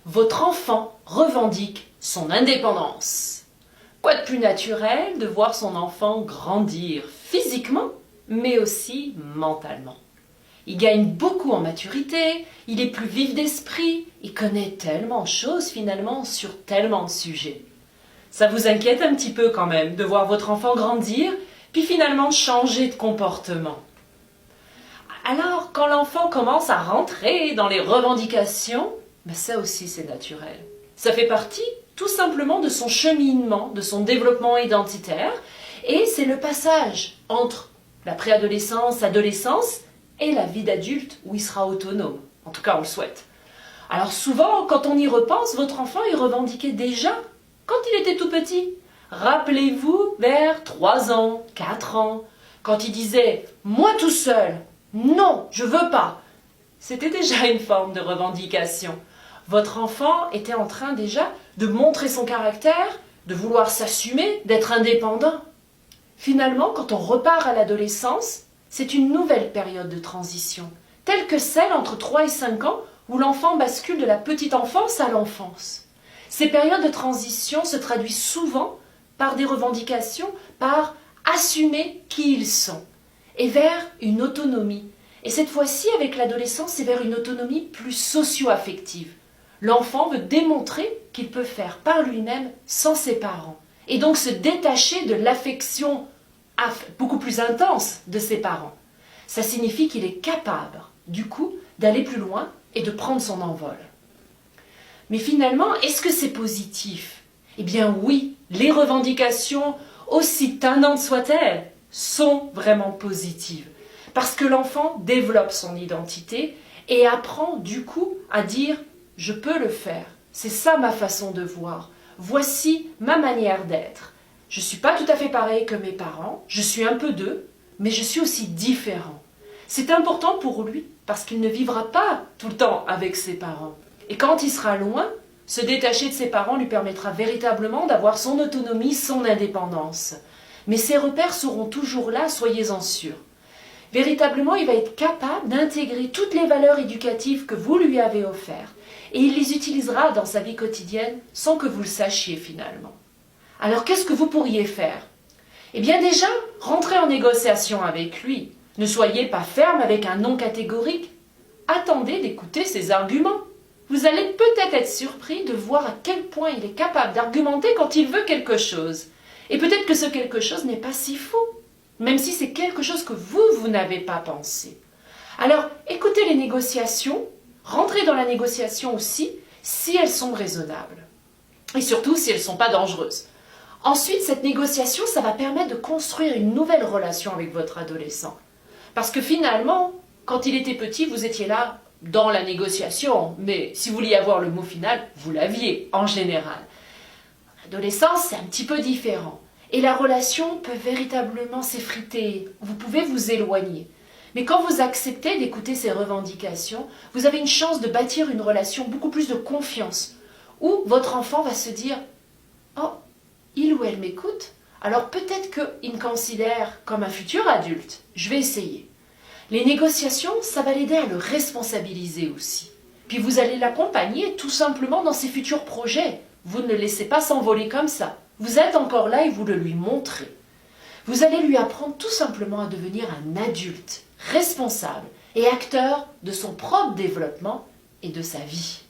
votre enfant revendique son indépendance. Quoi de plus naturel de voir son enfant grandir physiquement, mais aussi mentalement. Il gagne beaucoup en maturité, il est plus vif d'esprit, il connaît tellement de choses finalement sur tellement de sujets. Ça vous inquiète un petit peu quand même de voir votre enfant grandir, puis finalement changer de comportement. Alors, quand l'enfant commence à rentrer dans les revendications, ça aussi c'est naturel. Ça fait partie tout simplement de son cheminement, de son développement identitaire, et c'est le passage entre la préadolescence, l'adolescence et la vie d'adulte où il sera autonome. En tout cas, on le souhaite. Alors souvent, quand on y repense, votre enfant il revendiquait déjà quand il était tout petit. Rappelez-vous, vers 3 ans, 4 ans, quand il disait « moi tout seul », non, je veux pas. C'était déjà une forme de revendication. Votre enfant était en train déjà de montrer son caractère, de vouloir s'assumer, d'être indépendant. Finalement, quand on repart à l'adolescence, c'est une nouvelle période de transition, telle que celle entre 3 et 5 ans où l'enfant bascule de la petite enfance à l'enfance. Ces périodes de transition se traduisent souvent par des revendications, par assumer qui ils sont, et vers une autonomie. Et cette fois-ci, avec l'adolescence, c'est vers une autonomie plus socio-affective. L'enfant veut démontrer qu'il peut faire par lui-même sans ses parents, et donc se détacher de l'affection beaucoup plus intense de ses parents. Ça signifie qu'il est capable, du coup, d'aller plus loin et de prendre son envol. Mais finalement, est-ce que c'est positif? Eh bien oui, les revendications, aussi tannantes soient-elles, sont vraiment positives. Parce que l'enfant développe son identité et apprend du coup à dire « je peux le faire, c'est ça ma façon de voir, voici ma manière d'être. Je ne suis pas tout à fait pareil que mes parents, je suis un peu d'eux, mais je suis aussi différent. » C'est important pour lui parce qu'il ne vivra pas tout le temps avec ses parents. Et quand il sera loin, se détacher de ses parents lui permettra véritablement d'avoir son autonomie, son indépendance. Mais ses repères seront toujours là, soyez-en sûrs. Véritablement, il va être capable d'intégrer toutes les valeurs éducatives que vous lui avez offertes et il les utilisera dans sa vie quotidienne sans que vous le sachiez finalement. Alors qu'est-ce que vous pourriez faire? Eh bien déjà, rentrez en négociation avec lui. Ne soyez pas ferme avec un non catégorique. Attendez d'écouter ses arguments. Vous allez peut-être être surpris de voir à quel point il est capable d'argumenter quand il veut quelque chose. Et peut-être que ce quelque chose n'est pas si fou, même si c'est quelque chose que vous n'avez pas pensé. Alors, écoutez les négociations, rentrez dans la négociation aussi, si elles sont raisonnables. Et surtout, si elles ne sont pas dangereuses. Ensuite, cette négociation, ça va permettre de construire une nouvelle relation avec votre adolescent. Parce que finalement, quand il était petit, vous étiez là dans la négociation, mais si vous vouliez avoir le mot final, vous l'aviez en général. L'adolescence, c'est un petit peu différent. Et la relation peut véritablement s'effriter. Vous pouvez vous éloigner. Mais quand vous acceptez d'écouter ces revendications, vous avez une chance de bâtir une relation beaucoup plus de confiance, où votre enfant va se dire « Oh, il ou elle m'écoute, alors peut-être qu'il me considère comme un futur adulte. Je vais essayer. » Les négociations, ça va l'aider à le responsabiliser aussi. Puis vous allez l'accompagner tout simplement dans ses futurs projets. Vous ne le laissez pas s'envoler comme ça. Vous êtes encore là et vous le lui montrez. Vous allez lui apprendre tout simplement à devenir un adulte responsable et acteur de son propre développement et de sa vie.